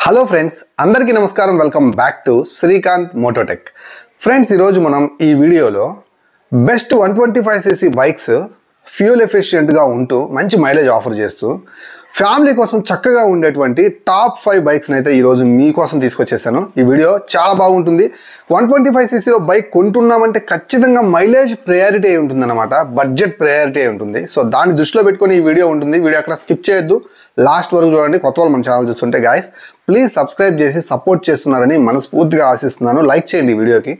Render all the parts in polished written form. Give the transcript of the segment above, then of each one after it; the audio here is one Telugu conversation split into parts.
హలో ఫ్రెండ్స్, అందరికీ నమస్కారం. Welcome back to Srikanth Mototech. Friends, ఈరోజు మనం ఈ వీడియోలో బెస్ట్ 125cc బైక్స్ ఫ్యూల్ ఎఫిషియెంట్గా ఉంటూ మంచి మైలేజ్ ఆఫర్ చేస్తూ ఫ్యామిలీ కోసం చక్కగా ఉండేటువంటి టాప్ 5 బైక్స్ని అయితే ఈరోజు మీకోసం తీసుకొచ్చేసాను. ఈ వీడియో చాలా బాగుంటుంది. 125cc బైక్ కొంటున్నామంటే ఖచ్చితంగా మైలేజ్ ప్రయారిటీ అయి ఉంటుంది అనమాట, బడ్జెట్ ప్రయారిటీ అయి ఉంటుంది. సో దాన్ని దృష్టిలో పెట్టుకొని ఈ వీడియో ఉంటుంది. వీడియో అక్కడ స్కిప్ చేయొద్దు, లాస్ట్ వరకు చూడండి. కొత్త వాళ్ళు మన ఛానల్ చూస్తుంటే గాయస్ ప్లీజ్ సబ్స్క్రైబ్ చేసి సపోర్ట్ చేస్తున్నారని మనస్ఫూర్తిగా ఆశిస్తున్నాను. లైక్ చేయండి ఈ వీడియోకి.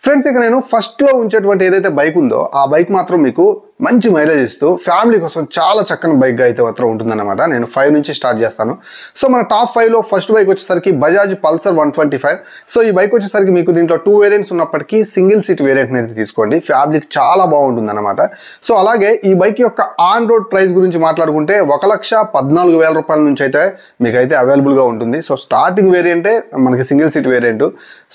ఫ్రెండ్స్, ఇక నేను ఫస్ట్లో ఉంచేటువంటి ఏదైతే బైక్ ఉందో ఆ బైక్ మాత్రం మీకు మంచి మైలేజ్ ఇస్తూ ఫ్యామిలీ కోసం చాలా చక్కని బైక్గా అయితే మాత్రం ఉంటుందన్నమాట. నేను 5 నుంచి స్టార్ట్ చేస్తాను. సో మన టాప్ 5లో ఫస్ట్ బైక్ వచ్చేసరికి బజాజ్ పల్సర్ 125. సో ఈ బైక్ వచ్చేసరికి మీకు దీంట్లో 2 వేరియంట్స్ ఉన్నప్పటికీ సింగిల్ సీట్ వేరియంట్ అయితే తీసుకోండి, ఫ్యామిలీకి చాలా బాగుంటుంది అనమాట. సో అలాగే ఈ బైక్ యొక్క ఆన్ రోడ్ ప్రైస్ గురించి మాట్లాడుకుంటే 1,14,000 రూపాయల నుంచి అయితే మీకైతే అవైలబుల్గా ఉంటుంది. సో స్టార్టింగ్ వేరియంటే మనకి సింగిల్ సీట్ వేరియంట్,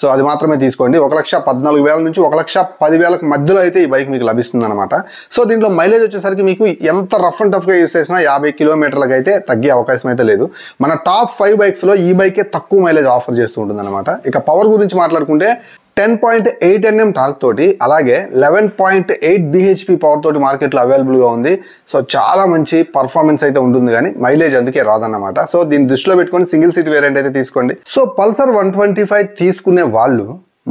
సో అది మాత్రమే తీసుకోండి. 1,14,000 నుంచి 1,10,000 మధ్యలో అయితే ఈ బైక్ మీకు లభిస్తుంది అనమాట. సో దీంట్లో మైలేజ్ వచ్చేసరికి మీకు ఎంత రఫ్ అండ్ టఫ్గా యూస్ చేసినా 50 కిలోమీటర్లకు అయితే తగ్గే అవకాశం అయితే లేదు. మన టాప్ 5 బైక్స్లో ఈ బైకే తక్కువ మైలేజ్ ఆఫర్ చేస్తూ ఉంటుంది అనమాట. ఇక పవర్ గురించి మాట్లాడుకుంటే 10.8 Nm టార్క్ తోటి అలాగే 11.8 bhp పవర్ తోటి మార్కెట్లో అవైలబుల్గా ఉంది. సో చాలా మంచి పర్ఫార్మెన్స్ అయితే ఉంటుంది, కానీ మైలేజ్ అందుకే రాదన్నమాట. సో దీన్ని దృష్టిలో పెట్టుకొని సింగిల్ సీట్ వేరియంట్ అయితే తీసుకోండి. సో పల్సర్ 125 తీసుకునే వాళ్ళు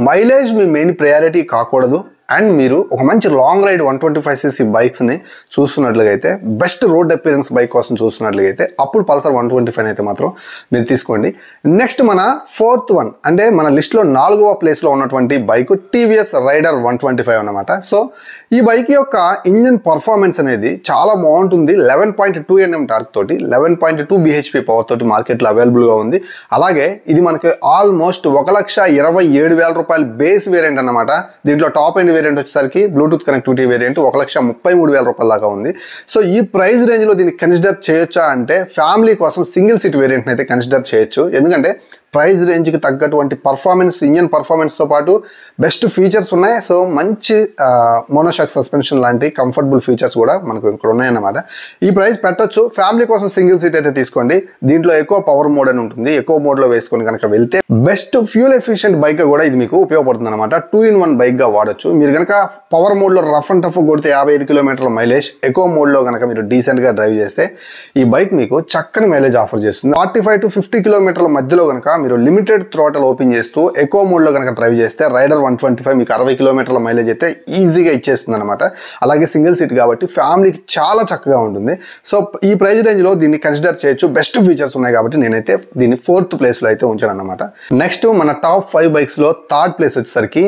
మైలేజ్ మీ మెయిన్ ప్రయారిటీ కాకూడదు, అండ్ మీరు ఒక మంచి లాంగ్ రైడ్ 125cc బైక్స్ని చూస్తున్నట్లుగైతే, బెస్ట్ రోడ్ అపియరెన్స్ బైక్ కోసం చూస్తున్నట్లుగైతే అప్పుడు పల్సర్ 125 అయితే మాత్రం మీరు తీసుకోండి. నెక్స్ట్ మన 4th వన్ అంటే మన లిస్ట్లో 4వ ప్లేస్లో ఉన్నటువంటి బైక్ టీవీఎస్ రైడర్ 125 అన్నమాట. సో ఈ బైక్ యొక్క ఇంజిన్ పర్ఫార్మెన్స్ అనేది చాలా బాగుంటుంది. 11.2 Nm టార్క్ తోటి 11.2 bhp పవర్ తోటి మార్కెట్లో అవైలబుల్గా ఉంది. అలాగే ఇది మనకి ఆల్మోస్ట్ 1,27,000 రూపాయలు బేస్ వేరియంట్ అన్నమాట. దీంట్లో టాప్ ఎండ్ వేరియంట్ వచ్చేసరికి బ్లూటూత్ కనెక్టివిటీ వేరియంట్ 1,33,000 రూపాయల దాకా ఉంది. సో ఈ ప్రైస్ రేంజ్లో దీన్ని కన్సిడర్ చేయొచ్చా అంటే ఫ్యామిలీ కోసం సింగిల్ సీట్ వేరియంట్ని అయితే కన్సిడర్ చేయొచ్చు. ఎందుకంటే ప్రైస్ రేంజ్కి తగ్గటువంటి పర్ఫార్మెన్స్, ఇంజన్ పర్ఫార్మెన్స్తో పాటు బెస్ట్ ఫీచర్స్ ఉన్నాయి. సో మంచి మోనోషాక్ సస్పెన్షన్ లాంటి కంఫర్టబుల్ ఫీచర్స్ కూడా మనకు ఇక్కడ ఉన్నాయన్నమాట. ఈ ప్రైస్ పెట్టొచ్చు. ఫ్యామిలీ కోసం సింగిల్ సీట్ అయితే తీసుకోండి. దీంట్లో ఎక్కువ పవర్ మోడ్ అని ఉంటుంది, ఎక్కువ మోడ్లో వేసుకొని కనుక వెళ్తే బెస్ట్ ఫ్యూల్ ఎఫిషియెంట్ బైక్గా కూడా ఇది మీకు ఉపయోగపడుతుంది అనమాట. 2-in-1 బైక్గా వాడచ్చు. మీరు కనుక పవర్ మోడ్లో రఫ్ అండ్ టఫ్ కొడితే 55 కిలోమీటర్ల మైలేజ్, ఎక్కువ మోడ్లో కనుక మీరు డీసెంట్గా డ్రైవ్ చేస్తే ఈ బైక్ మీకు చక్కని మైలేజ్ ఆఫర్ చేస్తుంది. 45 to 50 కిలోమీటర్ల మధ్యలో కనుక మీరు లిమిటెడ్ థ్రోటల్ ఓపెన్ చేస్తూ ఎక్కువ మోడ్లో కనుక డ్రైవ్ చేస్తే రైడర్ 125 మీకు 60 కిలోమీటర్ల మైలేజ్ అయితే ఈజీగా ఇచ్చేస్తుంది అనమాట. అలాగే సింగిల్ సీట్ కాబట్టి ఫ్యామిలీకి చాలా చక్కగా ఉంటుంది. సో ఈ ప్రైస్ రేంజ్లో దీన్ని కన్సిడర్ చేయొచ్చు. బెస్ట్ ఫీచర్స్ ఉన్నాయి కాబట్టి నేనైతే దీన్ని 4th ప్లేస్లో అయితే ఉంచాను అనమాట. నెక్స్ట్ మన టాప్ 5 బైక్స్లో 3rd ప్లేస్ వచ్చేసరికి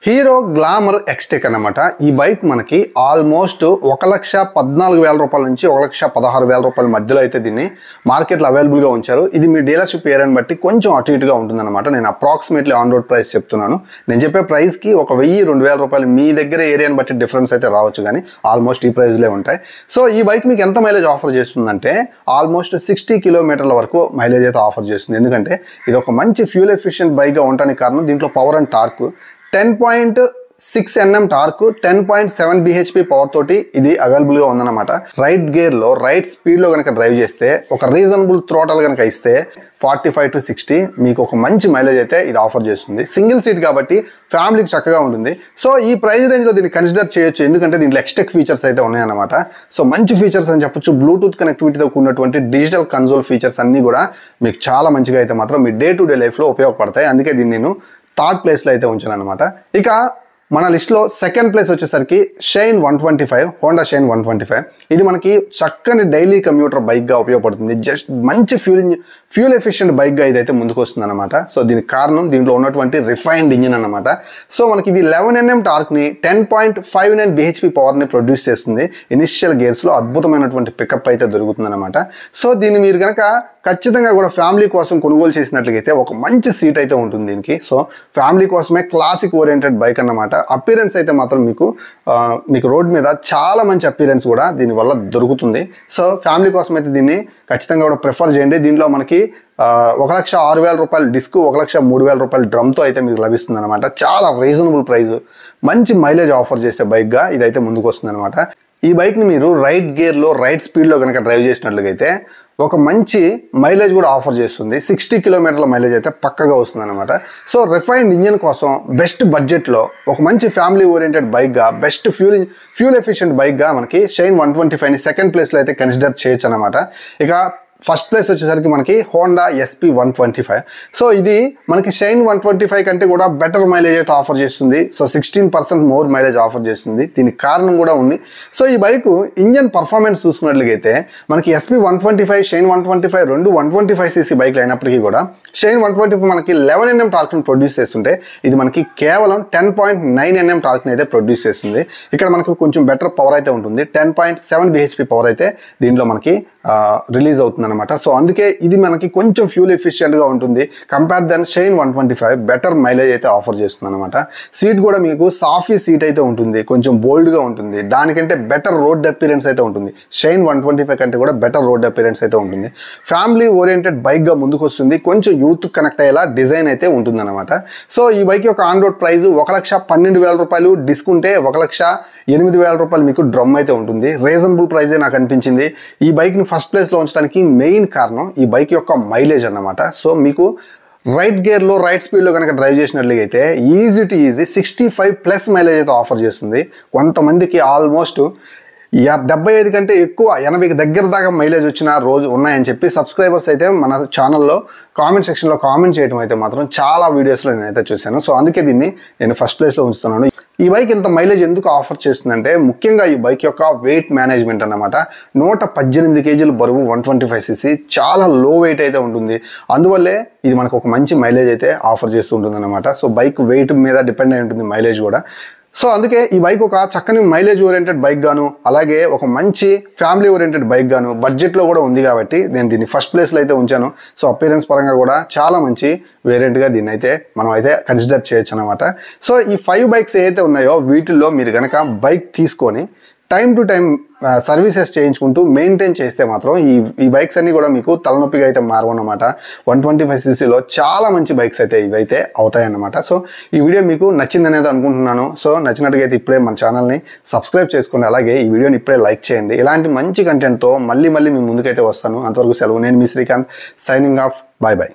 హీరో గ్లామర్ ఎక్స్టెక్ అనమాట. ఈ బైక్ మనకి ఆల్మోస్ట్ 1,14,000 రూపాయల నుంచి 1,16,000 రూపాయల మధ్యలో అయితే దీన్ని మార్కెట్లో అవైలబుల్గా ఉంచారు. ఇది మీ డీలర్షిప్ ఏరియాని బట్టి కొంచెం అటు ఇటుగా ఉంటుందన్నమాట. నేను అప్రాక్సిమేట్లీ ఆన్ రోడ్ ప్రైస్ చెప్తున్నాను. నేను చెప్పే ప్రైస్కి 1,000-2,000 రూపాయలు మీ దగ్గర ఏరియాని బట్టి డిఫరెన్స్ అయితే రావచ్చు, కానీ ఆల్మోస్ట్ ఈ ప్రైస్లే ఉంటాయి. సో ఈ బైక్ మీకు ఎంత మైలేజ్ ఆఫర్ చేస్తుందంటే ఆల్మోస్ట్ 60 కిలోమీటర్ల వరకు మైలేజ్ అయితే ఆఫర్ చేస్తుంది. ఎందుకంటే ఇది ఒక మంచి ఫ్యూల్ ఎఫిషియెంట్ బైక్గా ఉండడానికి కారణం దీంట్లో power and torque 10.6 Nm torque 10.7 bhp power తోటి ఇది అవైలబుల్గా ఉందన్నమాట. రైట్ గేర్లో రైట్ స్పీడ్లో కనుక డ్రైవ్ చేస్తే ఒక రీజనబుల్ థ్రోటల్ కనుక ఇస్తే 45 to 60 మీకు ఒక మంచి మైలేజ్ అయితే ఇది ఆఫర్ చేస్తుంది. సింగిల్ సీట్ కాబట్టి ఫ్యామిలీకి చక్కగా ఉంటుంది. సో ఈ ప్రైస్ రేంజ్లో దీన్ని కన్సిడర్ చేయొచ్చు, ఎందుకంటే దీంట్లో ఎక్స్టెక్ ఫీచర్స్ అయితే ఉన్నాయన్నమాట. సో మంచి ఫీచర్స్ అని చెప్పొచ్చు. బ్లూటూత్ కనెక్టివిటీతో కూడినటువంటి డిజిటల్ కన్సోల్ ఫీచర్స్ అన్నీ కూడా మీకు చాలా మంచిగా అయితే మాత్రం మీ డే టు డే లైఫ్లో ఉపయోగపడతాయి. అందుకే దీన్ని నేను 3rd ప్లేస్లో అయితే ఉంచాను అనమాట. ఇక మన లిస్ట్లో 2nd ప్లేస్ వచ్చేసరికి షైన్ 125, హోండా షైన్ 125. ఇది మనకి చక్కని డైలీ కమ్యూటర్ బైక్గా ఉపయోగపడుతుంది. జస్ట్ మంచి ఫ్యూల్ ఎఫిషియెంట్ బైక్గా ఇదైతే ముందుకు వస్తుంది అనమాట. సో దీనికి కారణం దీంట్లో ఉన్నటువంటి రిఫైన్డ్ ఇంజిన్ అనమాట. సో మనకి ఇది 11 Nm టార్క్ని 10.59 bhp పవర్ని ప్రొడ్యూస్ చేస్తుంది. ఇనిషియల్ గేర్స్లో అద్భుతమైనటువంటి పికప్ అయితే దొరుకుతుంది అనమాట. సో దీన్ని మీరు కనుక ఖచ్చితంగా కూడా ఫ్యామిలీ కోసం కొనుగోలు చేసినట్లయితే ఒక మంచి సీట్ అయితే ఉంటుంది దీనికి. సో ఫ్యామిలీ కోసమే క్లాసిక్ ఓరియంటెడ్ బైక్ అన్నమాట. అపిరెన్స్ అయితే మాత్రం మీకు రోడ్ మీద చాలా మంచి అపిరెన్స్ కూడా దీనివల్ల దొరుకుతుంది. సో ఫ్యామిలీ కోసం అయితే దీన్ని ఖచ్చితంగా కూడా ప్రిఫర్ చేయండి. దీంట్లో మనకి 1,06,000 రూపాయలు డిస్క్, 1,03,000 రూపాయలు డ్రమ్తో అయితే మీకు లభిస్తుంది అనమాట. చాలా రీజనబుల్ ప్రైస్, మంచి మైలేజ్ ఆఫర్ చేసే బైక్గా ఇదైతే ముందుకు వస్తుంది అనమాట. ఈ బైక్ని మీరు రైట్ గేర్లో రైట్ స్పీడ్లో కనుక డ్రైవ్ చేసినట్లయితే ఒక మంచి మైలేజ్ కూడా ఆఫర్ చేస్తుంది. 60 కిలోమీటర్ల మైలేజ్ అయితే పక్కగా వస్తుంది అనమాట. సో రిఫైన్డ్ ఇంజిన్ కోసం బెస్ట్ బడ్జెట్లో ఒక మంచి ఫ్యామిలీ ఓరియంటెడ్ బైక్గా బెస్ట్ ఫ్యూల్ ఎఫిషియెంట్ బైక్గా మనకి షైన్ 125ని సెకండ్ ప్లేస్లో అయితే కన్సిడర్ చేయొచ్చు అనమాట. ఇక ఫస్ట్ ప్లేస్ వచ్చేసరికి మనకి హోండా SP 125. సో ఇది మనకి షైన్ 125 కంటే కూడా బెటర్ మైలేజ్ అయితే ఆఫర్ చేస్తుంది. సో 16% మోర్ మైలేజ్ ఆఫర్ చేస్తుంది. దీనికి కారణం కూడా ఉంది. సో ఈ బైక్ ఇంజన్ పర్ఫార్మెన్స్ చూసుకున్నట్లయితే మనకి SP 125 షైన్ 125 రెండు 125cc బైక్లు అయినప్పటికీ కూడా షైన్ 125 మనకి 11 Nm టార్క్ని ప్రొడ్యూస్ చేస్తుంటే ఇది మనకి కేవలం 10.9 Nm టార్క్ని అయితే ప్రొడ్యూస్ చేస్తుంది. ఇక్కడ మనకి కొంచెం బెటర్ పవర్ అయితే ఉంటుంది. 10.7 bhp పవర్ అయితే దీంట్లో మనకి రిలీజ్ అవుతుంది అనమాట. సో అందుకే ఇది మనకి కొంచెం ఫ్యూల్ ఎఫిషియెంట్గా ఉంటుంది. Compare then Shine 125 better mileage అయితే ఆఫర్ చేస్తుంది అనమాట. సీట్ కూడా మీకు సాఫీ సీట్ అయితే ఉంటుంది, కొంచెం బోల్డ్గా ఉంటుంది. దానికంటే బెటర్ రోడ్ అపిరెన్స్ అయితే ఉంటుంది. షైన్ 125 కంటే కూడా బెటర్ రోడ్ అపిరెన్స్ అయితే ఉంటుంది. ఫ్యామిలీ ఓరియంటెడ్ బైక్గా ముందుకు వస్తుంది. కొంచెం యూత్ కనెక్ట్ అయ్యేలా డిజైన్ అయితే ఉంటుంది అనమాట. సో ఈ బైక్ యొక్క ఆన్ రోడ్ ప్రైస్ 1,12,000 రూపాయలు, డిస్కౌంటే 1,08,000 రూపాయలు మీకు డ్రమ్ అయితే ఉంటుంది. రీజనబుల్ ప్రైజే నాకు అనిపించింది. ఈ బైక్ని ఫస్ట్ ప్లేస్లో ఉంచడానికి మెయిన్ కారణం ఈ బైక్ యొక్క మైలేజ్ అన్నమాట. సో మీకు రైట్ గేర్లో రైట్ స్పీడ్లో కనుక డ్రైవ్ చేసినట్లయితే ఈజీ టు ఈజీ 65+ మైలేజ్ అయితే ఆఫర్ చేస్తుంది. కొంతమందికి ఆల్మోస్ట్ 75 కంటే ఎక్కువ 80కి దగ్గర దాకా మైలేజ్ వచ్చిన రోజు ఉన్నాయని చెప్పి సబ్స్క్రైబర్స్ అయితే మన ఛానల్లో కామెంట్ సెక్షన్లో కామెంట్ చేయడం అయితే మాత్రం చాలా వీడియోస్లో నేనైతే చూశాను. సో అందుకే దీన్ని నేను ఫస్ట్ ప్లేస్లో ఉంచుతున్నాను. ఈ బైక్ ఇంత మైలేజ్ ఎందుకు ఆఫర్ చేస్తుందంటే ముఖ్యంగా ఈ బైక్ యొక్క వెయిట్ మేనేజ్మెంట్ అన్నమాట. 118 kg బరువు, 125cc, చాలా లో వెయిట్ అయితే ఉంటుంది. అందువల్లే ఇది మనకు ఒక మంచి మైలేజ్ అయితే ఆఫర్ చేస్తూ ఉంటుంది అనమాట. సో బైక్ వెయిట్ మీద డిపెండ్ అయి ఉంటుంది మైలేజ్ కూడా. సో అందుకే ఈ బైక్ ఒక చక్కని మైలేజ్ ఓరియంటెడ్ బైక్ గాను, అలాగే ఒక మంచి ఫ్యామిలీ ఓరియంటెడ్ బైక్ గాను బడ్జెట్లో కూడా ఉంది కాబట్టి నేను దీన్ని ఫస్ట్ ప్లేస్లో అయితే ఉంచాను. సో అపియరెన్స్ పరంగా కూడా చాలా మంచి వేరియంట్గా దీన్ని అయితే మనం అయితే కన్సిడర్ చేయొచ్చు అనమాట. సో ఈ 5 బైక్స్ ఏవైతే ఉన్నాయో వీటిల్లో మీరు కనుక బైక్ తీసుకొని టైం టు టైం సర్వీసెస్ చేయించుకుంటూ మెయింటైన్ చేస్తే మాత్రం ఈ బైక్స్ అన్నీ కూడా మీకు తలనొప్పిగా అయితే మారవన్నమాట. 125cc చాలా మంచి బైక్స్ అయితే ఇవైతే అవుతాయన్నమాట. సో ఈ వీడియో మీకు నచ్చిందనేది అనుకుంటున్నాను. సో నచ్చినట్టుగా అయితే ఇప్పుడే మన ఛానల్ని సబ్స్క్రైబ్ చేసుకోండి. అలాగే ఈ వీడియోని ఇప్పుడే లైక్ చేయండి. ఇలాంటి మంచి కంటెంట్తో మళ్ళీ మీ ముందుకైతే వస్తాను. అంతవరకు సెలవు. నేను మీ శ్రీకాంత్, సైనింగ్ ఆఫ్. బాయ్.